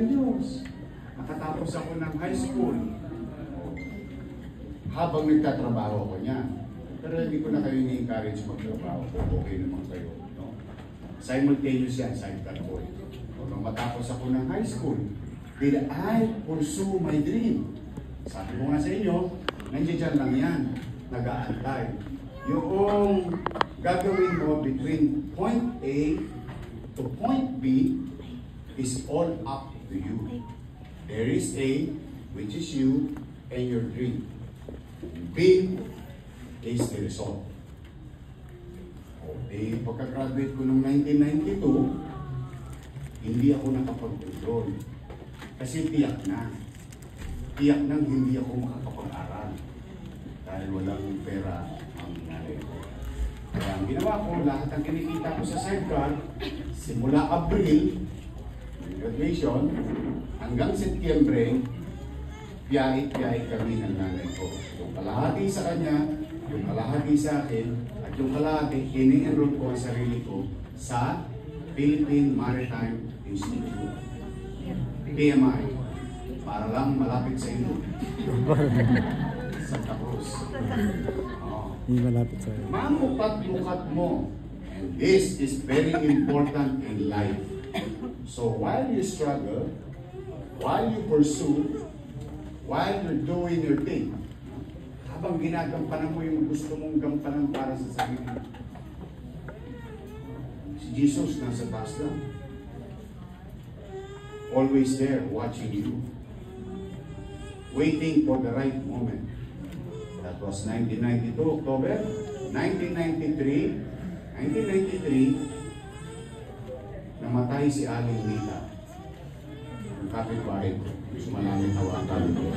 ng Diyos. Nakatapos ako ng high school. Habang nagtatrabaho ko niyan. Pero hindi ko na kayo ni-encourage magtrabaho. Okay naman kayo. No? Simultaneous yan, sidecar ko. Nung matapos ako ng high school, did I pursue my dream? Sabi ko nga sa inyo, nandiyan lang yan. Nag-aantay. Yung gagawin mo between point A to point B is all up to you. There is A, which is you, and your dream. B is the result. Okay, pagka-graduate ko noong 1992, hindi ako nakapag-enroll. Kasi tiyak na. Tiyak nang hindi ako makakapag-aral. Dahil walang pera ang nanay ko. Kaya ang ginawa ko, lahat ang kinikita ko sa sidecar, simula Abril, graduation, hanggang Setyembre, biyahe-biyahe kami ng nanay ko. Yung kalahati sa kanya, yung kalahati sa akin, at yung kalahati, ini-enroll ko ang sarili ko sa Philippine Maritime Institute. PMI. Para lang malapit sa inyo. Santa Cruz. Hindi malapit sa inyo. Mamukat-mukat mo. And this is very important in life. So while you struggle, while you pursue, while you're doing your thing, habang ginagampanan mo yung gusto mong gampanan para sa sarili, si Jesus nasa taas lang. Always there, watching you. Waiting for the right moment. That was 1992, October. 1993, namatay si Aling Nita. Ang kapitbahay ko. Sumalangit hawakan ko.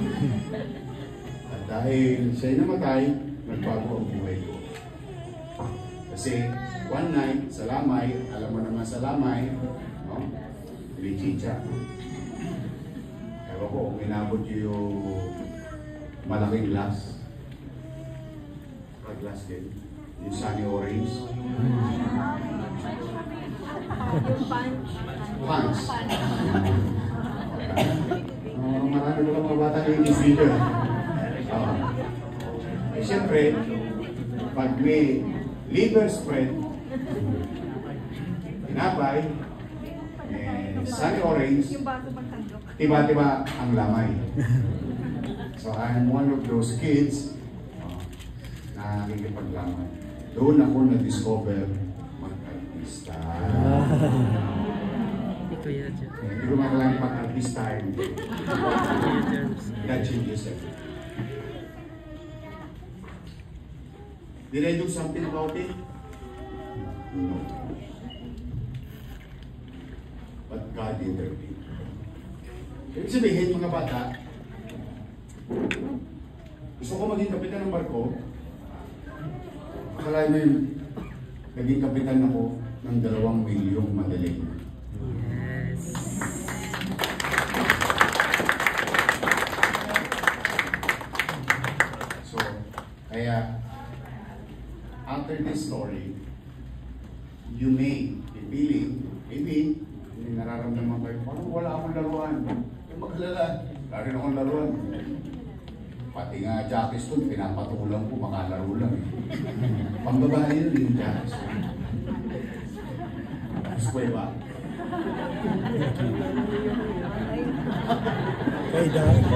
At dahil siya'y namatay, nagbago ang buhay ko. Kasi one night, sa Lamay, alam mo naman sa Lamay, no? Lichicha. Ewan ko, kung inabot yung malaking glass. Glass din. Yung sunny orange. Yung punch. Punch. Marami ko lang mga bata na yung speaker. Siyempre, pag may liver spread, tinapay, sunny orange, tiba-tiba ang lamay. So I'm one of those kids na nakikipaglamay. Doon ako na-discover mag-artista. Hindi ko makalang pag-artista. That changes everything. Did I do something about it? No. But God intervened. Ibig sabihin, mga bata, gusto ko maging kapitan ng barko. Akala mo yun, naging kapitan ako ng 2 milyong madaling. Yes. So, kaya, after this story, you may be feeling, maybe, hindi nararamdaman kayo, parang wala akong laruan. Yung mag-alala, lari na akong laruan. Pati nga Jackie Stone, pinapatulang ko, makalaro lang. Pangbabae yun yung Jackie Stone. Square ba? Kaya dahil.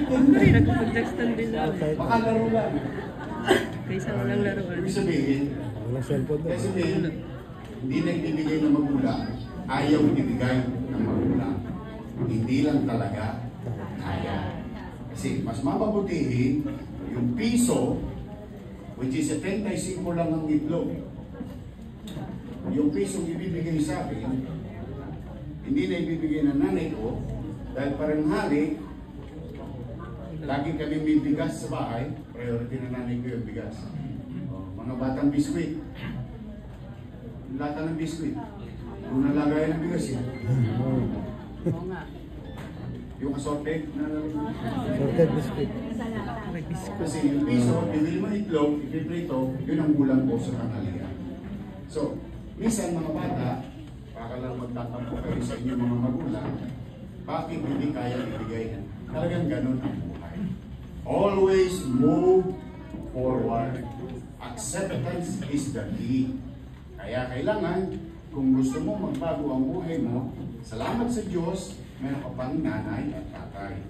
Hindi, nagpapag-textan din lang. Makalaro lang. Kaysa walang laruan. Ibig sabihin, Walang cellphone doon. kasi hindi nagbibigay ng magulang, ayaw ibigay ng magulang. Hindi lang talaga kaya. Kasi mas mapabutihin yung piso, which is 75 lang ang itlog. Yung pisong ibibigay sa akin, hindi na ibibigay ng nanay ko, dahil parang hali, lagi kami may bigas sa bahay, priority na nanay ko yung bigas. Mga batang biskwit. Lata ng biskwit. Kung nalagayan ng bigas yun. Oo nga. Yung assorted na Sorted biscuit. kasi yung piso, bibili mo itlog, ipiprito, yun ang gulang ko sa kanalya. So, minsan mga bata, para lang magtatampo kayo sa inyong mga magulang, bakit hindi kaya ibigay? Talagang ganun ang buhay. Always move forward. Acceptance is the key. Kaya kailangan, kung gusto mo magbago ang buhay mo, salamat sa Diyos, meron ka pang nanay at tatay.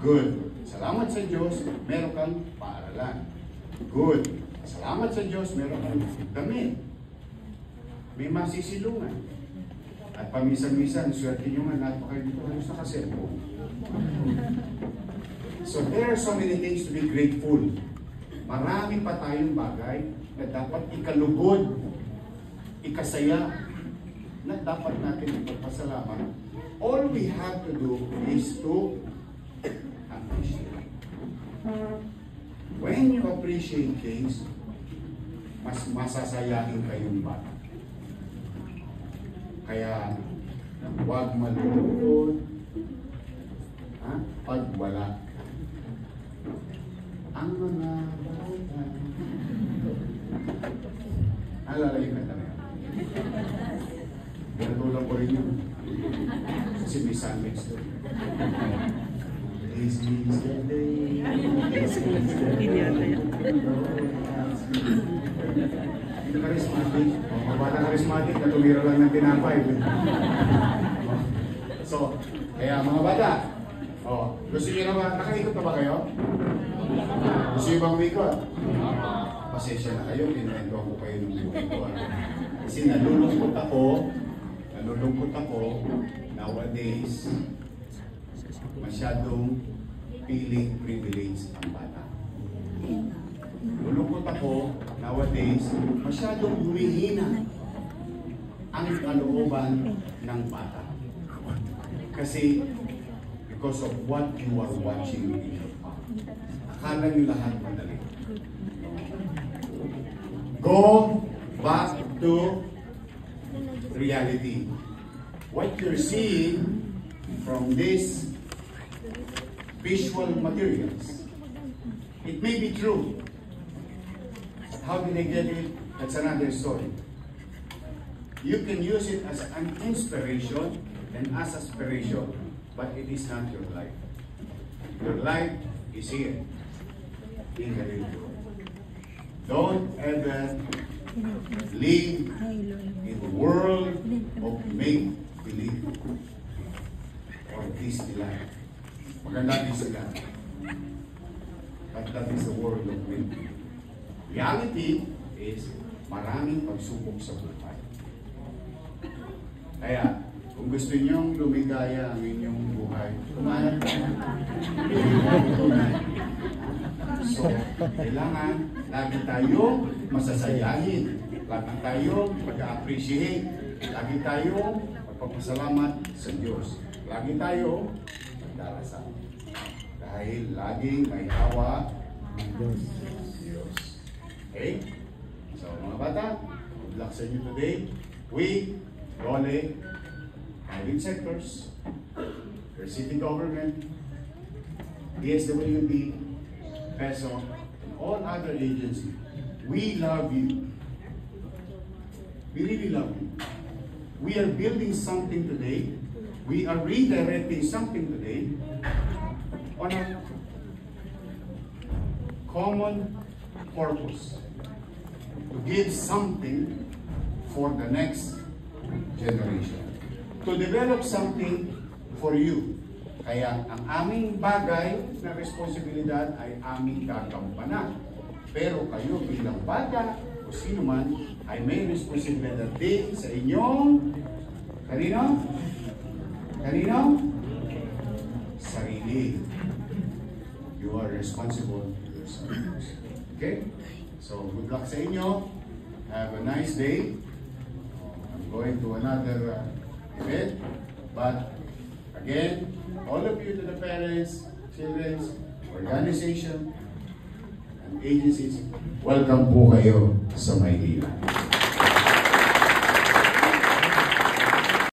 Good. Salamat sa Diyos, meron kang paaralan. Good. Salamat sa Diyos, meron kang damit. May masisilungan. At paminsan-minsan, swerte nyo nga, lahat pa kayo dito, halos nakaselfone. So there are so many things to be grateful. Marami pa tayong bagay na dapat ikalugod, ikasaya, na dapat natin ipagpasalamat. All we have to do is to appreciate. When you appreciate things, mas masasayahin kayong bata. Kaya, huwag malulungkot pag wala. Ang mga bata. Alala yung kanta na yan. Pinatulang ko rin yun. Kasi may sandwich doon. This is the day. Charismatic. Mga bata charismatic na tumira lang ng tinapay. So, kaya mga bata, gusto nyo na ba? Nakaikot na ba kayo? Gusto nyo bang umikot? Pasensya na kayo, pinrento ko kayo ng buhay ko. Kasi nalulungkot ako nowadays, masyadong feeling privilege ang bata. Nalulungkot ako nowadays, masyadong humihina ang kalooban ng bata. Kasi, because of what you are watching in your mouth. Akala nyo lahat madali. Go back to reality. What you're seeing from these visual materials, it may be true. But how did they get it? That's another story. You can use it as an inspiration and as aspiration, but it is not your life. Your life is here in the real world. Don't ever live in the world of make-believe or Disneyland. Maganda Disneyland. But that is the world of make-believe. Reality is maraming pagsubok sa buhay. Kaya, kung gusto niyong lumigaya ang inyong buhay, kumain ka. So, kailangan lagi tayong masasayahin, lagi tayong mag-appreciate, lagi tayong magpapasalamat sa Diyos, lagi tayong magdarasal. Dahil laging may hawa ng Diyos. Okay? So, mga bata, good luck sa inyo today. We, Role, private sectors, your city government, DSWD, PESO, and all other agencies, we love you. We really love you. We are building something today. We are redirecting something today on a common purpose to give something for the next generation. To develop something for you. Kaya ang aming bagay na responsibilidad ay aming gagampanan. Pero kayo bilang bata o sino man ay may responsibilidad din sa inyong kanino? Sarili. You are responsible for yourself. Okay? So good luck sa inyo. Have a nice day. I'm going to another event, but again, all of you, to the parents, children's organization, and agencies, welcome po kayo sa Maynila.